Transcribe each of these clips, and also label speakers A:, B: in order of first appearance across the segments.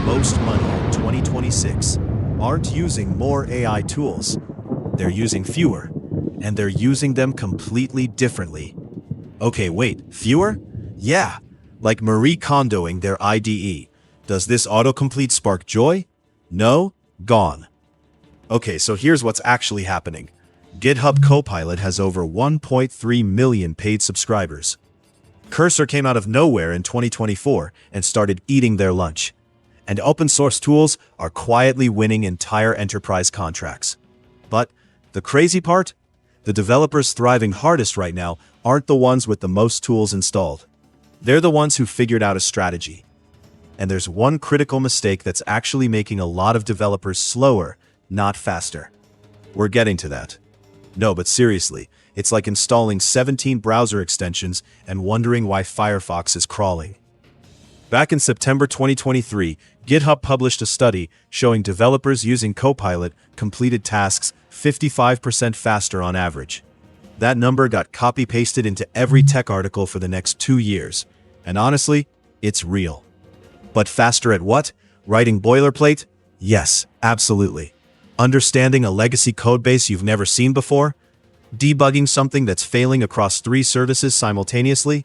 A: most money in 2026 aren't using more AI tools. They're using fewer, and they're using them completely differently. Okay, wait, fewer? Yeah, like Marie Kondoing their IDE. Does this autocomplete spark joy? No? Gone. Okay, so here's what's actually happening. GitHub Copilot has over 1.3 million paid subscribers. Cursor came out of nowhere in 2024 and started eating their lunch. And open source tools are quietly winning entire enterprise contracts. But the crazy part? The developers thriving hardest right now aren't the ones with the most tools installed. They're the ones who figured out a strategy. And there's one critical mistake that's actually making a lot of developers slower, not faster. We're getting to that. No, but seriously, it's like installing 17 browser extensions and wondering why Firefox is crawling. Back in September 2023, GitHub published a study showing developers using Copilot completed tasks 55% faster on average. That number got copy-pasted into every tech article for the next 2 years. And honestly, it's real. But faster at what? Writing boilerplate? Yes, absolutely. Understanding a legacy codebase you've never seen before? Debugging something that's failing across 3 services simultaneously?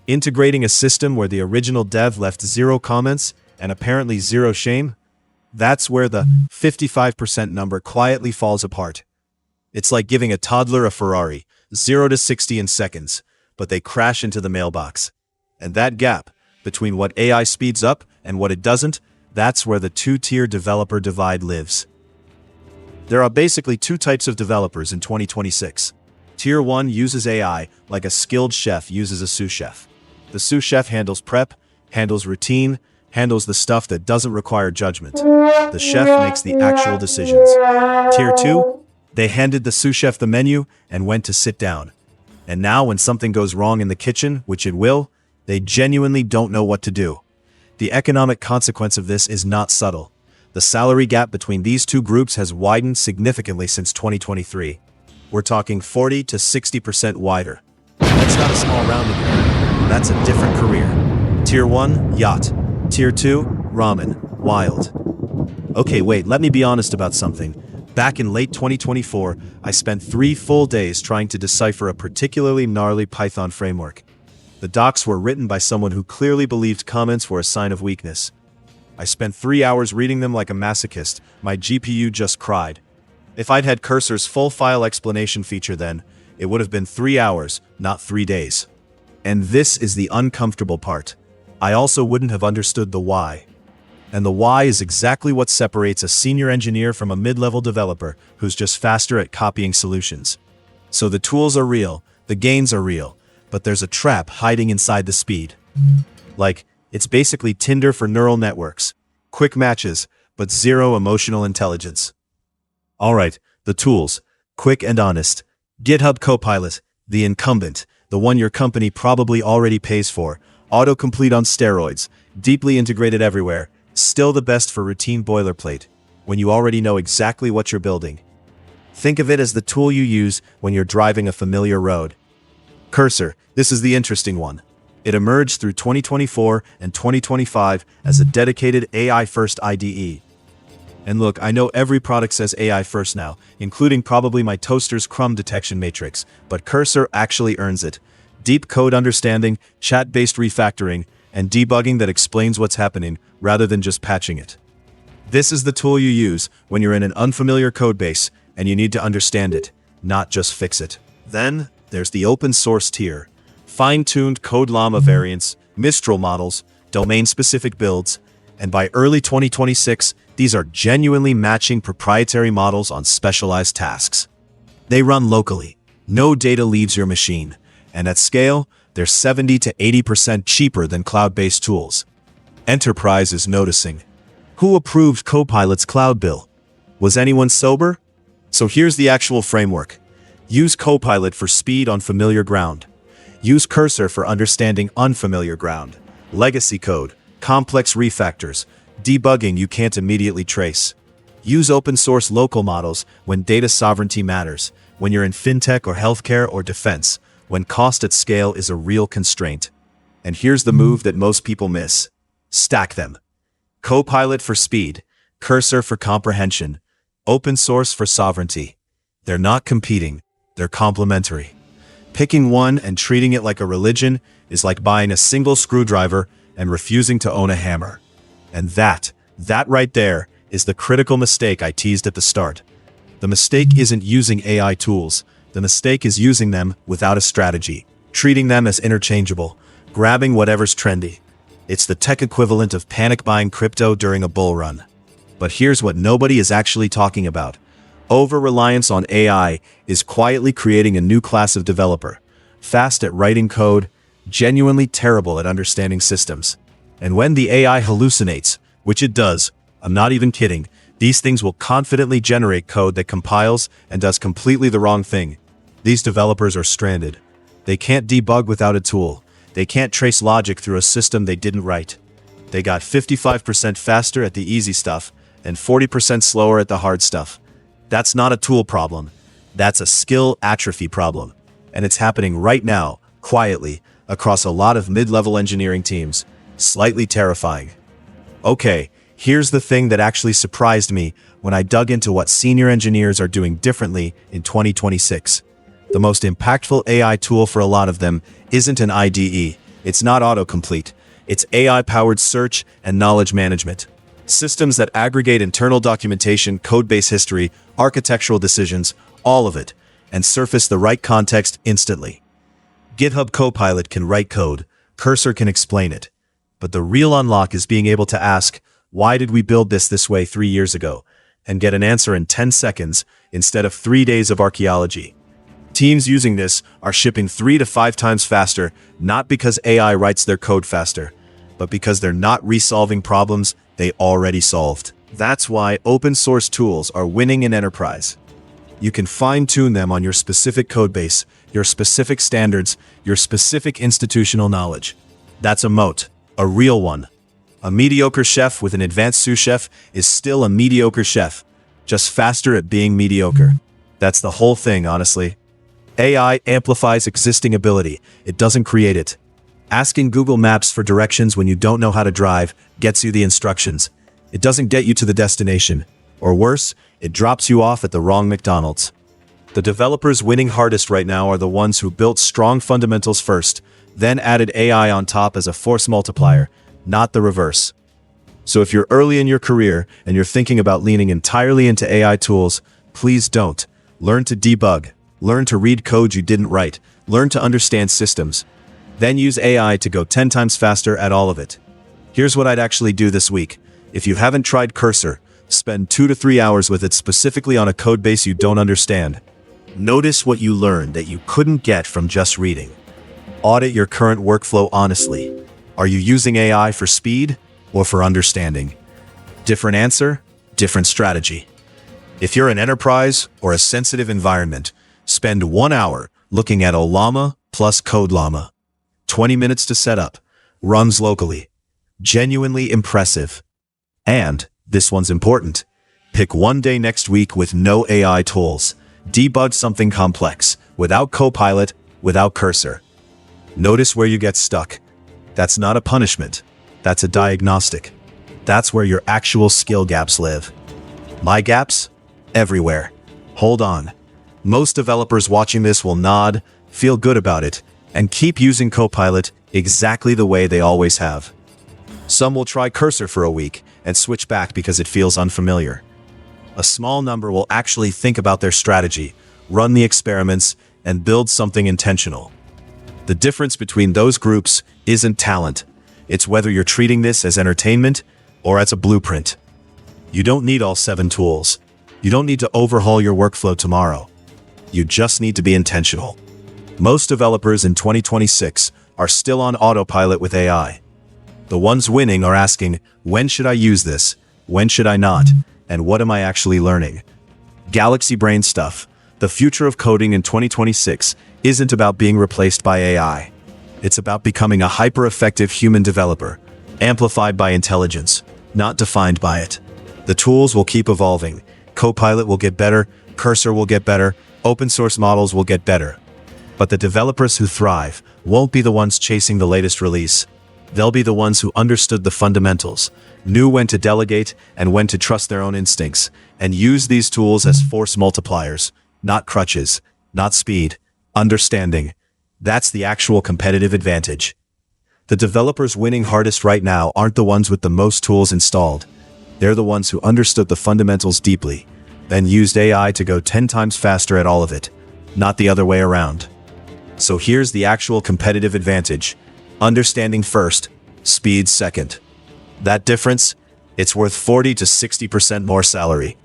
A: Integrating a system where the original dev left 0 comments and apparently 0 shame? That's where the 55% number quietly falls apart. It's like giving a toddler a Ferrari, 0 to 60 in seconds, but they crash into the mailbox. And that gap between what AI speeds up and what it doesn't, that's where the 2-tier developer divide lives. There are basically 2 types of developers in 2026. Tier 1 uses AI like a skilled chef uses a sous chef. The sous chef handles prep, handles routine, handles the stuff that doesn't require judgment. The chef makes the actual decisions. Tier 2, they handed the sous chef the menu and went to sit down. And now when something goes wrong in the kitchen, which it will, they genuinely don't know what to do. The economic consequence of this is not subtle. The salary gap between these 2 groups has widened significantly since 2023. We're talking 40 to 60% wider. That's not a small rounding error. That's a different career. Tier 1, yacht. Tier 2, ramen. Wild. Okay, wait, let me be honest about something. Back in late 2024, I spent 3 full days trying to decipher a particularly gnarly Python framework. The docs were written by someone who clearly believed comments were a sign of weakness. I spent 3 hours reading them like a masochist. My GPU just cried. If I'd had Cursor's full file explanation feature then, it would have been 3 hours, not 3 days. And this is the uncomfortable part. I also wouldn't have understood the why. And the why is exactly what separates a senior engineer from a mid-level developer who's just faster at copying solutions. So the tools are real, the gains are real, but there's a trap hiding inside the speed. Like, it's basically Tinder for neural networks. Quick matches, but 0 emotional intelligence. Alright, the tools. Quick and honest. GitHub Copilot, the incumbent, the one your company probably already pays for. Autocomplete on steroids, deeply integrated everywhere. Still the best for routine boilerplate, when you already know exactly what you're building. Think of it as the tool you use when you're driving a familiar road. Cursor, this is the interesting one. It emerged through 2024 and 2025 as a dedicated AI-first IDE. And look, I know every product says AI first now, including probably my toaster's crumb detection matrix, but Cursor actually earns it. Deep code understanding, chat-based refactoring, and debugging that explains what's happening rather than just patching it. This is the tool you use when you're in an unfamiliar codebase and you need to understand it, not just fix it. Then, there's the open source tier. Fine-tuned code Llama variants, Mistral models, domain-specific builds, and by early 2026, these are genuinely matching proprietary models on specialized tasks. They run locally. No data leaves your machine. And at scale, they're 70 to 80% cheaper than cloud-based tools. Enterprise is noticing. Who approved Copilot's cloud bill? Was anyone sober? So here's the actual framework. Use Copilot for speed on familiar ground. Use Cursor for understanding unfamiliar ground. Legacy code, complex refactors, debugging you can't immediately trace. Use open source local models when data sovereignty matters, when you're in fintech or healthcare or defense, when cost at scale is a real constraint. And here's the move that most people miss. Stack them. Copilot for speed, Cursor for comprehension, open source for sovereignty. They're not competing, they're complementary. Picking one and treating it like a religion is like buying a single screwdriver and refusing to own a hammer. And that right there is the critical mistake I teased at the start. The mistake isn't using AI tools. The mistake is using them without a strategy, treating them as interchangeable, grabbing whatever's trendy. It's the tech equivalent of panic buying crypto during a bull run. But here's what nobody is actually talking about. Over-reliance on AI is quietly creating a new class of developer, fast at writing code, genuinely terrible at understanding systems. And when the AI hallucinates, which it does, I'm not even kidding, these things will confidently generate code that compiles and does completely the wrong thing. These developers are stranded. They can't debug without a tool. They can't trace logic through a system they didn't write. They got 55% faster at the easy stuff and 40% slower at the hard stuff. That's not a tool problem. That's a skill atrophy problem. And it's happening right now, quietly, across a lot of mid-level engineering teams. Slightly terrifying. Okay, here's the thing that actually surprised me when I dug into what senior engineers are doing differently in 2026. The most impactful AI tool for a lot of them isn't an IDE. It's not autocomplete. It's AI-powered search and knowledge management. Systems that aggregate internal documentation, codebase history, architectural decisions, all of it, and surface the right context instantly. GitHub Copilot can write code, Cursor can explain it. But the real unlock is being able to ask, why did we build this way 3 years ago? And get an answer in 10 seconds instead of 3 days of archaeology. Teams using this are shipping 3 to 5 times faster, not because AI writes their code faster, but because they're not resolving problems they already solved. That's why open source tools are winning in enterprise. You can fine-tune them on your specific codebase, your specific standards, your specific institutional knowledge. That's a moat, a real one. A mediocre chef with an advanced sous chef is still a mediocre chef, just faster at being mediocre. That's the whole thing, honestly. AI amplifies existing ability. It doesn't create it. Asking Google Maps for directions when you don't know how to drive gets you the instructions. It doesn't get you to the destination. Or worse, it drops you off at the wrong McDonald's. The developers winning hardest right now are the ones who built strong fundamentals first, then added AI on top as a force multiplier, not the reverse. So if you're early in your career and you're thinking about leaning entirely into AI tools, please don't. Learn to debug. Learn to read code you didn't write. Learn to understand systems. Then use AI to go 10 times faster at all of it. Here's what I'd actually do this week. If you haven't tried Cursor, spend 2 to 3 hours with it specifically on a code base you don't understand. Notice what you learned that you couldn't get from just reading. Audit your current workflow honestly. Are you using AI for speed or for understanding? Different answer, different strategy. If you're an enterprise or a sensitive environment, spend 1 hour looking at Llama plus Code Llama. 20 minutes to set up. Runs locally. Genuinely impressive. And, this one's important, pick one day next week with no AI tools. Debug something complex, without Copilot, without Cursor. Notice where you get stuck. That's not a punishment. That's a diagnostic. That's where your actual skill gaps live. My gaps? Everywhere. Hold on. Most developers watching this will nod, feel good about it, and keep using Copilot exactly the way they always have. Some will try Cursor for a week and switch back because it feels unfamiliar. A small number will actually think about their strategy, run the experiments, and build something intentional. The difference between those groups isn't talent. It's whether you're treating this as entertainment or as a blueprint. You don't need all 7 tools. You don't need to overhaul your workflow tomorrow. You just need to be intentional. Most developers in 2026 are still on autopilot with AI. The ones winning are asking, when should I use this? When should I not? And what am I actually learning? Galaxy brain stuff. The future of coding in 2026 isn't about being replaced by AI. It's about becoming a hyper-effective human developer, amplified by intelligence, not defined by it. The tools will keep evolving. Copilot will get better, Cursor will get better, open source models will get better. But the developers who thrive won't be the ones chasing the latest release. They'll be the ones who understood the fundamentals, knew when to delegate and when to trust their own instincts, and use these tools as force multipliers, not crutches, not speed, understanding. That's the actual competitive advantage. The developers winning hardest right now aren't the ones with the most tools installed. They're the ones who understood the fundamentals deeply, then used AI to go 10 times faster at all of it, not the other way around. So here's the actual competitive advantage. Understanding first, speed second. That difference? It's worth 40 to 60% more salary.